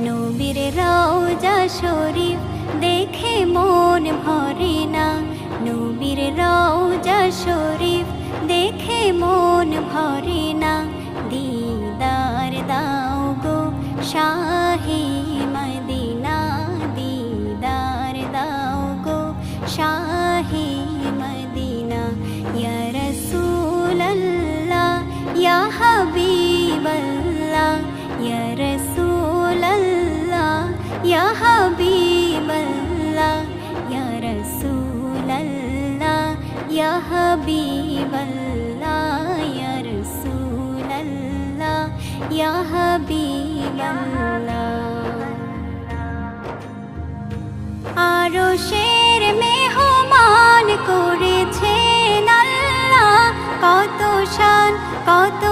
নবীর রওজা শরীফ দেখে মন ভরে না, নবীর রওজা শরীফ দেখে মন ভরে না। দিদার দাও গো শাহে মদিনা, দিদার দাও গো শাহে মদিনা। ইয়া রাসূলাল্লাহ ইয়া হাবিবাল্লাহ, ইয়া রাসূলাল্লাহ ইয়া হাবিবাল্লাহ, ইয়া রাসূলাল্লাহ ইয়া হাবিবাল্লাহ, ইয়া রাসূলাল্লাহ ইয়া হাবিবাল্লাহ। আরশের মেহমান করেছেন আল্লাহ, কত শান কত